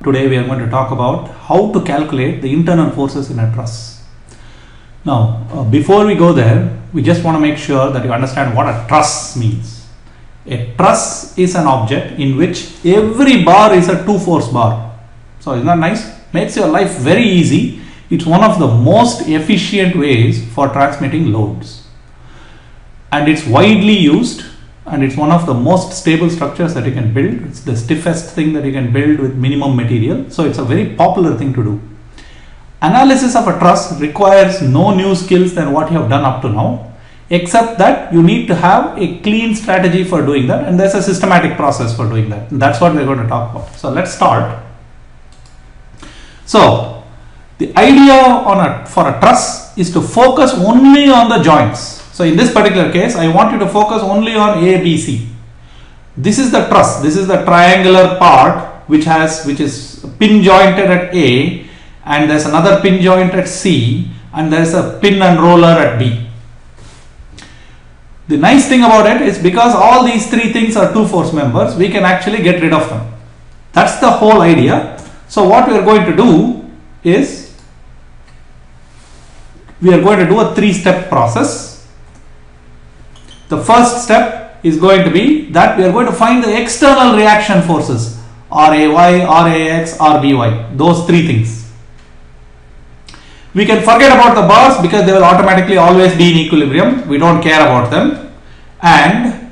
Today we are going to talk about how to calculate the internal forces in a truss. Now, before we go there, we just want to make sure that you understand what a truss means. A truss is an object in which every bar is a two-force bar. So isn't that nice? Makes your life very easy. It's one of the most efficient ways for transmitting loads. And it's widely used. And it's one of the most stable structures that you can build. It's the stiffest thing that you can build with minimum material. So it's a very popular thing to do. Analysis of a truss requires no new skills than what you have done up to now, except that you need to have a clean strategy for doing that, and there's a systematic process for doing that. And that's what we're going to talk about. So let's start. So the idea for a truss is to focus only on the joints. So in this particular case, I want you to focus only on A, B, C. This is the truss. This is the triangular part which is pin jointed at A, and there's another pin joint at C, and there's a pin and roller at B. The nice thing about it is because all these three things are two force members, we can actually get rid of them. That's the whole idea. So what we are going to do is we are going to do a three-step process. The first step is going to be that we are going to find the external reaction forces, RAY, RAX, RBY, those three things. We can forget about the bars because they will automatically always be in equilibrium. We don't care about them. And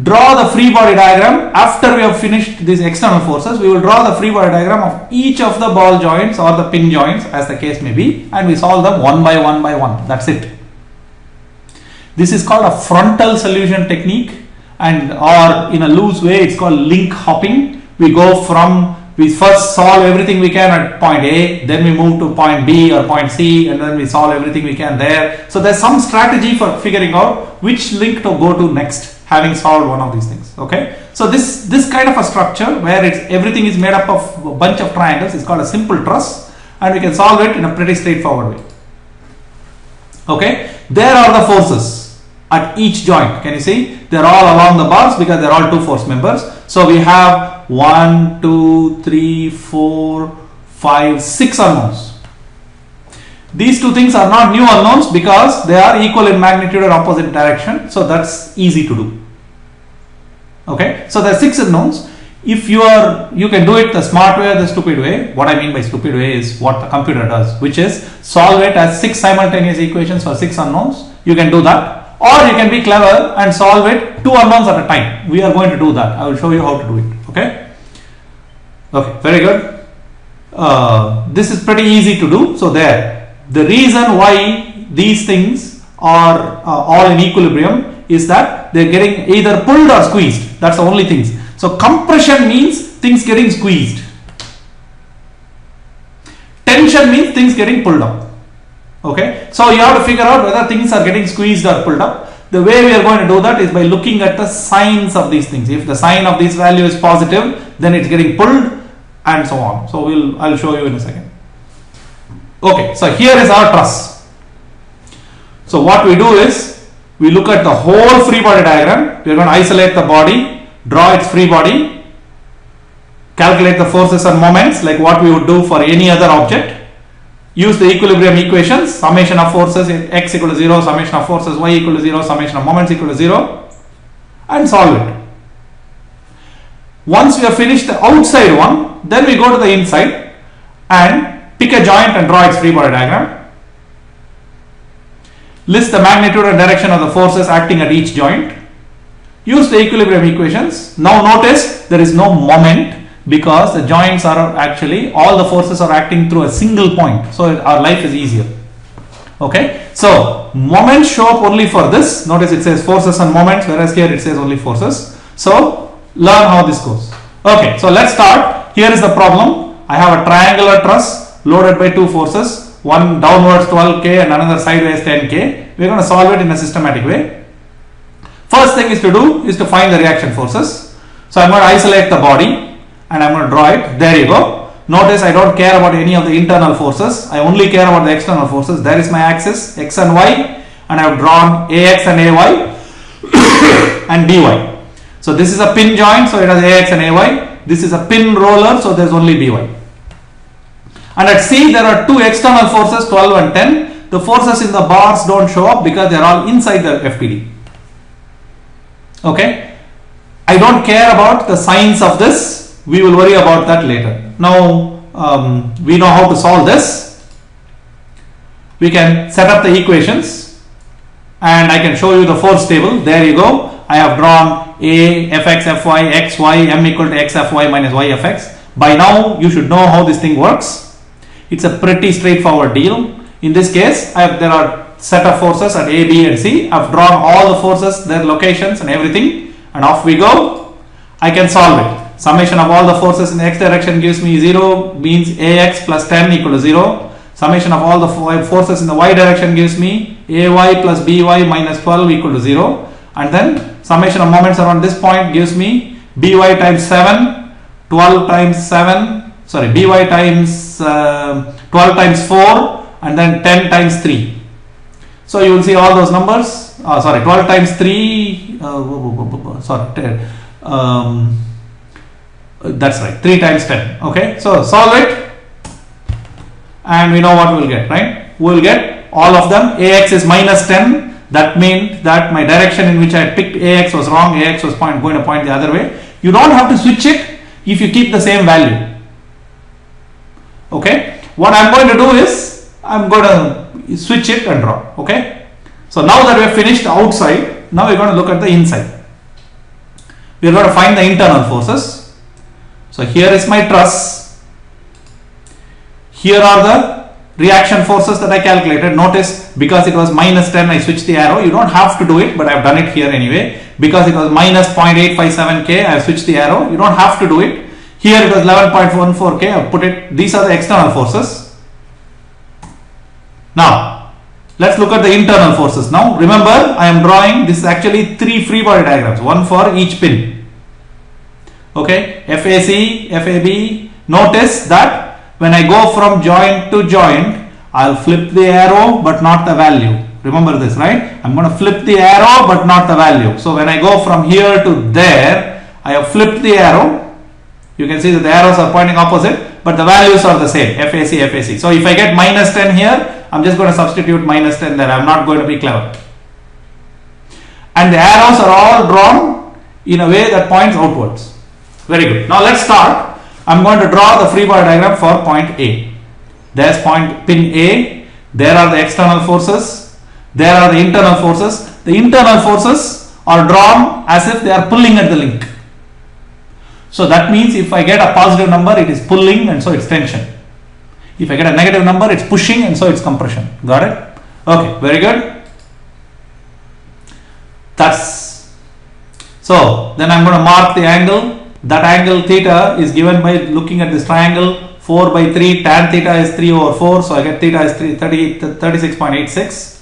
draw the free body diagram. After we have finished these external forces, we will draw the free body diagram of each of the ball joints or the pin joints as the case may be, and we solve them one by one by one. That's it. This is called a frontal solution technique, and or in a loose way it's called link hopping. We first solve everything we can at point A, then we move to point B or point C, and then we solve everything we can there. So there's some strategy for figuring out which link to go to next, having solved one of these things. Okay, so this kind of a structure where everything is made up of a bunch of triangles is called a simple truss, and we can solve it in a pretty straightforward way. Okay, there are the forces at each joint. Can you see? They're all along the bars because they're all two force members. So we have 1, 2, 3, 4, 5, 6 unknowns. These two things are not new unknowns because they are equal in magnitude and opposite direction. So that's easy to do. Okay, so there are 6 unknowns. If you can do it the smart way or the stupid way. What I mean by stupid way is what the computer does, which is solve it as 6 simultaneous equations for 6 unknowns. You can do that. Or you can be clever and solve it 2 unknowns at a time. We are going to do that. I will show you how to do it. Okay. Okay, very good. This is pretty easy to do. So there, the reason why these things are all in equilibrium is that they're getting either pulled or squeezed. That's the only things. So compression means things getting squeezed. Tension means things getting pulled up. Okay, so you have to figure out whether things are getting squeezed or pulled up. The way we are going to do that is by looking at the signs of these things. If the sign of this value is positive, then it's getting pulled and so on. So I'll show you in a second. Okay, so here is our truss. So what we do is we look at the whole free body diagram. We are going to isolate the body, draw its free body, calculate the forces and moments like what we would do for any other object. Use the equilibrium equations, summation of forces x equal to 0, summation of forces y equal to 0, summation of moments equal to 0, and solve it. Once we have finished the outside one, then we go to the inside and pick a joint and draw its free body diagram. List the magnitude and direction of the forces acting at each joint. Use the equilibrium equations. Now notice there is no moment, because the joints are actually, all the forces are acting through a single point. So our life is easier. Okay. So moments show up only for this. Notice it says forces and moments, whereas here it says only forces. So learn how this goes. Okay. So let's start. Here is the problem. I have a triangular truss loaded by 2 forces. One downwards 12K and another sideways 10K. We're going to solve it in a systematic way. First thing is to find the reaction forces. So I'm going to isolate the body. And I'm going to draw it. There you go. Notice I don't care about any of the internal forces. I only care about the external forces. There is my axis, x and y, and I have drawn ax and ay and dy. So this is a pin joint, so it has ax and ay. This is a pin roller, so there's only By. And at C there are two external forces, 12 and 10. The forces in the bars don't show up because they are all inside the FPD. Okay, I don't care about the signs of this, we will worry about that later. Now we know how to solve this. We can set up the equations and I can show you the force table. There you go. I have drawn A, Fx, Fy, Xy, M equal to X Fy minus Y Fx. By now you should know how this thing works. It's a pretty straightforward deal. In this case, there are set of forces at A, B and C. I've drawn all the forces, their locations and everything, and off we go. I can solve it. Summation of all the forces in the x direction gives me 0, means Ax plus 10 equal to 0. Summation of all the forces in the y direction gives me Ay plus By minus 12 equal to 0. And then summation of moments around this point gives me By times 7, 12 times 7, sorry, By times 12 times 4 and then 10 times 3. So you will see all those numbers, 12 times 3, that's right, 3 times 10. Okay, so solve it and we know what we will get, right? We will get all of them. Ax is minus 10. That means that my direction in which I had picked Ax was wrong. Ax was going to point the other way. You don't have to switch it if you keep the same value. Okay, what I'm going to do is I'm going to switch it and draw. Okay, so now that we have finished the outside, now we're going to look at the inside. We're going to find the internal forces. So here is my truss. Here are the reaction forces that I calculated. Notice because it was minus 10 I switched the arrow. You don't have to do it, but I've done it here anyway. Because it was minus 0.857 K, I have switched the arrow. You don't have to do it. Here it was 11.14 K, I've put it. These are the external forces. Now let's look at the internal forces. Now remember, I am drawing, this is actually 3 free body diagrams, one for each pin. Okay, FAC, FAB. Notice that when I go from joint to joint, I'll flip the arrow but not the value. Remember this, right? I'm going to flip the arrow but not the value. So when I go from here to there, I have flipped the arrow. You can see that the arrows are pointing opposite, but the values are the same, FAC, FAC. So if I get minus 10 here, I'm just going to substitute minus 10 there. I'm not going to be clever. And the arrows are all drawn in a way that points outwards. Very good. Now let's start. I'm going to draw the free body diagram for point A. There's pin A. There are the external forces. There are the internal forces. The internal forces are drawn as if they are pulling at the link. So that means if I get a positive number, it is pulling and so it's tension. If I get a negative number, it's pushing and so it's compression. Got it? Okay, very good. So then I'm going to mark the angle. That angle theta is given by looking at this triangle. 4 by 3, tan theta is 3 over 4. So I get theta is 36.86.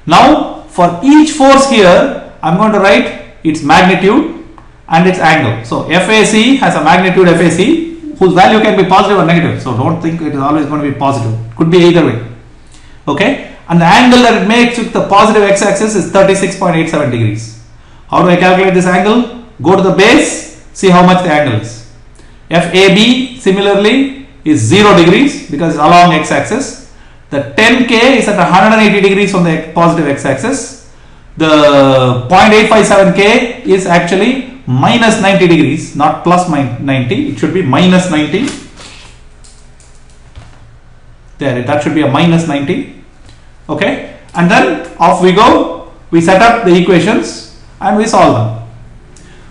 Now for each force here, I'm going to write its magnitude and its angle. So FAC has a magnitude FAC whose value can be positive or negative. So don't think it is always going to be positive. Could be either way. Okay. And the angle that it makes with the positive x-axis is 36.87 degrees. How do I calculate this angle? Go to the base, see how much the angle is. FAB similarly is 0 degrees because it's along x-axis. The 10K is at 180 degrees from the positive x-axis. The 0.857K is actually minus 90 degrees, not plus 90. It should be minus 90. There, that should be a minus 90. Okay, and then off we go. We set up the equations and we solve them.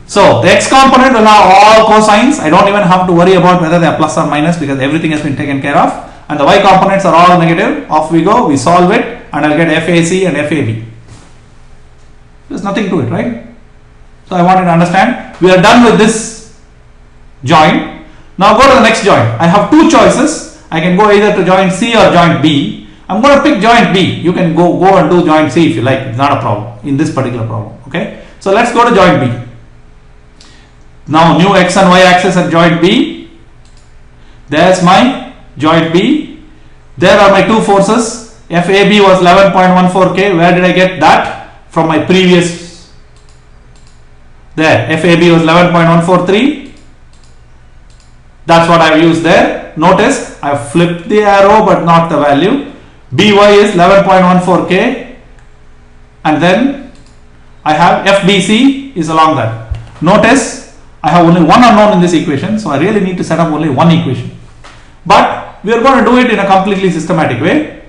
So the x component will have all cosines. I don't even have to worry about whether they are plus or minus because everything has been taken care of. And the y components are all negative. Off we go. We solve it and I'll get FAC and FAB. There's nothing to it, right? So I wanted to understand. We are done with this joint. Now go to the next joint. I have two choices. I can go either to joint C or joint B. I'm going to pick joint B. You can go and do joint C if you like. It's not a problem in this particular problem. Okay. So let's go to joint B. Now new x and y axis at joint B. There's my joint B. There are my two forces. FAB was 11.14 K. Where did I get that? From my previous. There, FAB was 11.143. That's what I've used there. Notice I've flipped the arrow but not the value. BY is 11.14K, and then I have FBC is along that. Notice I have only one unknown in this equation, so I really need to set up only one equation. But we are going to do it in a completely systematic way.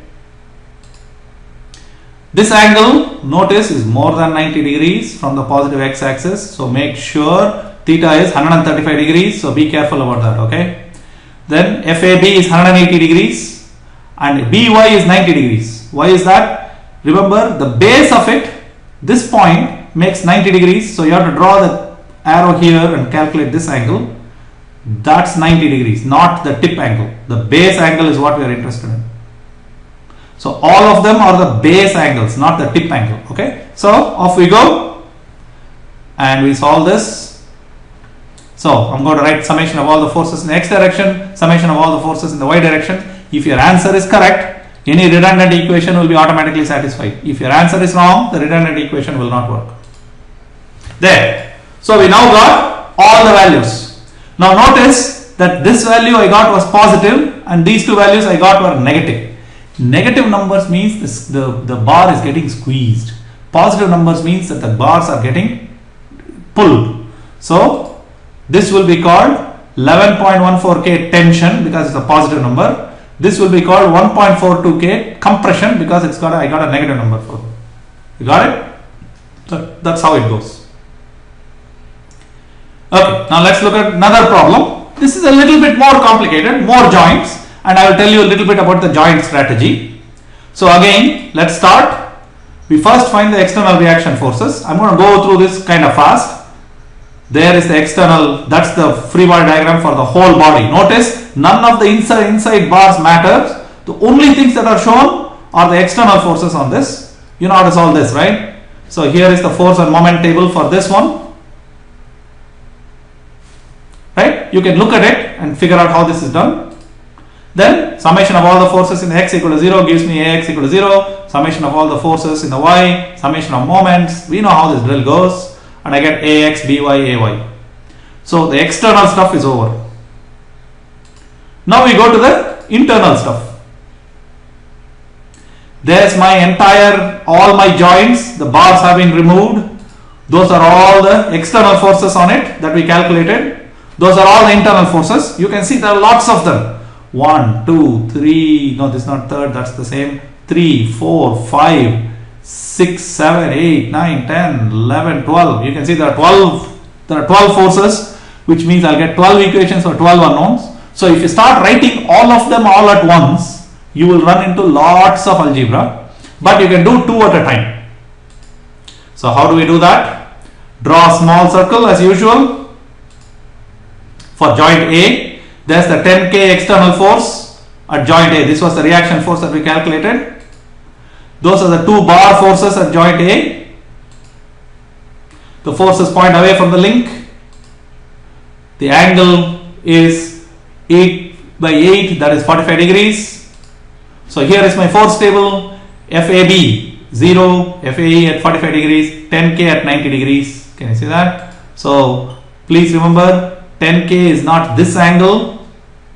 This angle, notice, is more than 90 degrees from the positive x-axis, so make sure theta is 135 degrees, so be careful about that, okay? Then FAB is 180 degrees and BY is 90 degrees. Why is that? Remember, the base of it, this point, makes 90 degrees, so you have to draw the arrow here and calculate this angle. That's 90 degrees, not the tip angle. The base angle is what we are interested in. So all of them are the base angles, not the tip angle, okay? So off we go and we solve this. So I'm going to write summation of all the forces in the x direction, summation of all the forces in the y direction. If your answer is correct, any redundant equation will be automatically satisfied. If your answer is wrong, the redundant equation will not work. There. So we now got all the values. Now notice that this value I got was positive and these two values I got were negative. Negative numbers means this, the bar is getting squeezed. Positive numbers means that the bars are getting pulled. So this will be called 11.14K tension because it's a positive number. This will be called 1.42K compression because I got a negative number for it. You got it? So that's how it goes. Okay, now let's look at another problem. This is a little bit more complicated, more joints, and I will tell you a little bit about the joint strategy. So again, let's start. We first find the external reaction forces. I'm going to go through this kind of fast. There is the external, that's the free body diagram for the whole body. Notice none of the inside bars matters. The only things that are shown are the external forces on this. You know how to solve this, right? So here is the force and moment table for this one. Right? You can look at it and figure out how this is done. Then summation of all the forces in the x equal to 0 gives me ax equal to 0. Summation of all the forces in the y, summation of moments. We know how this drill goes. And I get ax, by, ay. So the external stuff is over. Now we go to the internal stuff. There's my all my joints, the bars have been removed. Those are all the external forces on it that we calculated. Those are all the internal forces. You can see there are lots of them. 1, 2, 3, no, this is not third, that's the same. 3, 4, 5, 6, 7, 8, 9, 10, 11, 12. You can see there are 12 forces, which means I'll get 12 equations for 12 unknowns. So if you start writing all of them all at once, you will run into lots of algebra, but you can do 2 at a time. So how do we do that? Draw a small circle as usual. For joint A, there's the 10K external force at joint A. This was the reaction force that we calculated. Those are the 2 bar forces at joint A. The forces point away from the link. The angle is 8 by 8, that is 45 degrees. So here is my force table. FAB 0, FAE at 45 degrees, 10K at 90 degrees. Can you see that? So please remember, 10K is not this angle,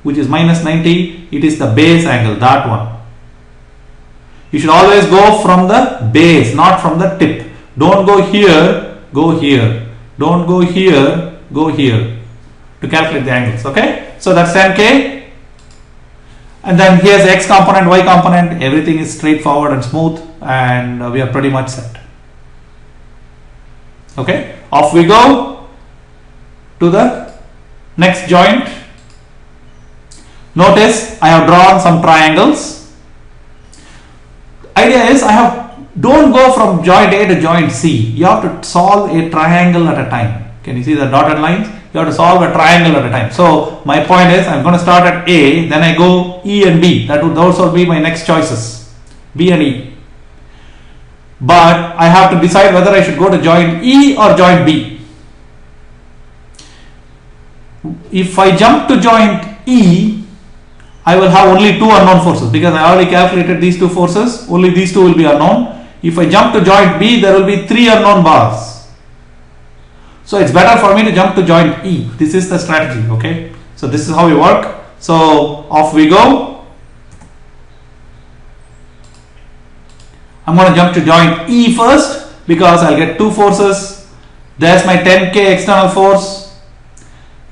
which is minus 90. It is the base angle, that one. You should always go from the base, not from the tip. Don't go here, go here. Don't go here, go here to calculate the angles. Okay, so that's 10K. And then here's the x component, y component. Everything is straightforward and smooth, and we are pretty much set. Okay, off we go to the next joint. Notice I have drawn some triangles. Idea is don't go from joint A to joint C. You have to solve a triangle at a time. Can you see the dotted lines? You have to solve a triangle at a time. So my point is I'm going to start at A, then I go E and B. Those will be my next choices, B and E. But I have to decide whether I should go to joint E or joint B. If I jump to joint E, I will have only 2 unknown forces because I already calculated these 2 forces. Only these 2 will be unknown. If I jump to joint B, there will be 3 unknown bars. So it's better for me to jump to joint E. This is the strategy. Okay. So this is how we work. So off we go. I'm going to jump to joint E first because I'll get two forces. There's my 10K external force.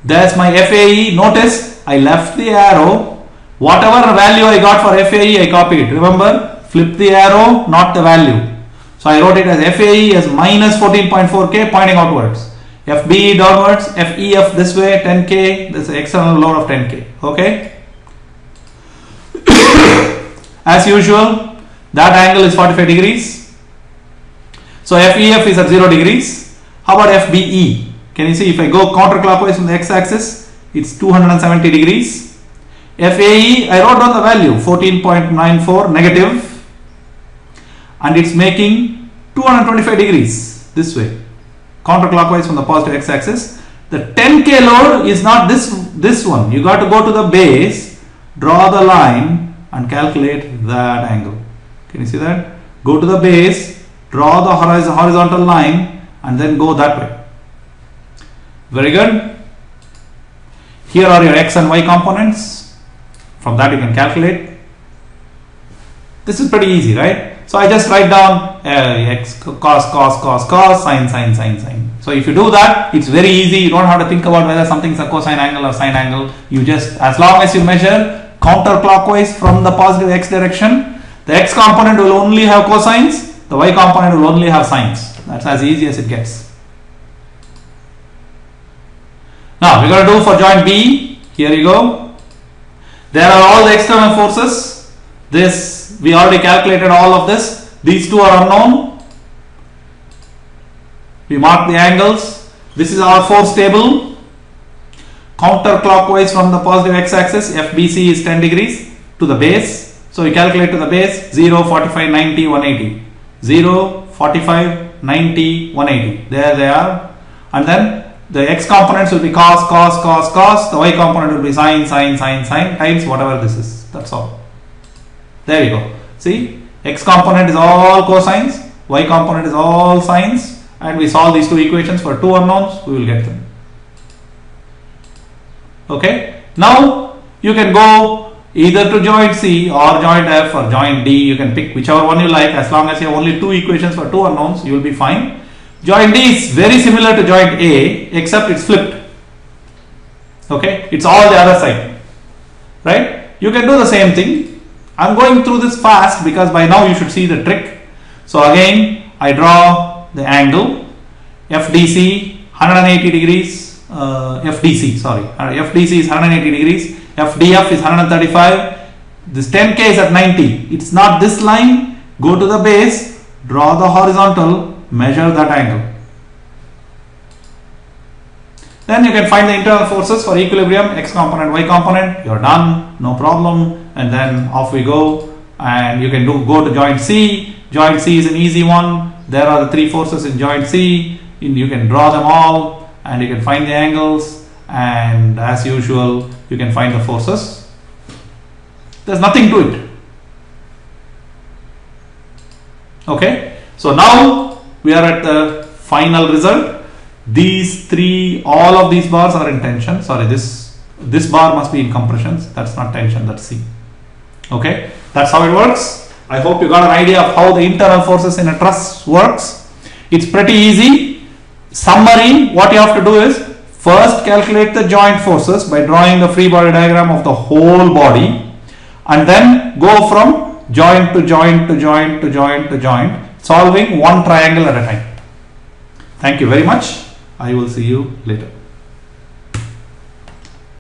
There's my FAE. Notice I left the arrow. Whatever value I got for FAE, I copied. Remember, flip the arrow, not the value. So I wrote it as FAE as minus 14.4K pointing outwards. FBE downwards, FEF this way, 10K, this is external load of 10K. Okay. As usual, that angle is 45 degrees. So FEF is at 0 degrees. How about FBE? Can you see if I go counterclockwise from the x-axis, it's 270 degrees. FAE, I wrote down the value 14.94 negative, and it's making 225 degrees this way, counterclockwise from the positive x-axis. The 10K load is not this one. You got to go to the base, draw the line, and calculate that angle. Can you see that? Go to the base, draw the horizontal line, and then go that way. Very good. Here are your x and y components. From that you can calculate. This is pretty easy, right? So I just write down x cos, sin. So if you do that, it's very easy. You don't have to think about whether something's a cosine angle or sine angle. You just, as long as you measure counterclockwise from the positive x direction, the x component will only have cosines, the y component will only have sines. That's as easy as it gets. Now we're going to do for joint B. Here you go. There are all the external forces. This, we already calculated all of this. These two are unknown. We mark the angles. This is our force table. Counterclockwise from the positive x-axis, FBC is 10 degrees to the base. So we calculate to the base 0, 45, 90, 180. 0, 45, 90, 180. There they are. And then the x components will be cos, the y component will be sin times whatever this is. That's all. There you go. See, x component is all cosines, y component is all sines, and we solve these two equations for two unknowns, we will get them. Okay. Now you can go either to joint C or joint F or joint D. You can pick whichever one you like. As long as you have only two equations for two unknowns, you will be fine. Joint D is very similar to joint A, except it's flipped. Okay, it's all the other side, right? You can do the same thing. I'm going through this fast because by now you should see the trick. So again, I draw the angle FDC 180 degrees. FDC is 180 degrees. FDF is 135. This 10K is at 90. It's not this line. Go to the base, draw the horizontal, measure that angle. Then you can find the internal forces for equilibrium, x component, y component. You're done, no problem. And then off we go. And you can go to joint C. Joint C is an easy one. There are the three forces in joint C. You can draw them all, and you can find the angles. And as usual, you can find the forces. There's nothing to it. Okay. So now we are at the final result. These three, all of these bars are in tension. Sorry, this bar must be in compressions. That's not tension, that's C. Okay, that's how it works. I hope you got an idea of how the internal forces in a truss works. It's pretty easy. Summary, what you have to do is first calculate the joint forces by drawing the free body diagram of the whole body, and then go from joint to joint to joint to joint to joint, solving one triangle at a time. Thank you very much. I will see you later.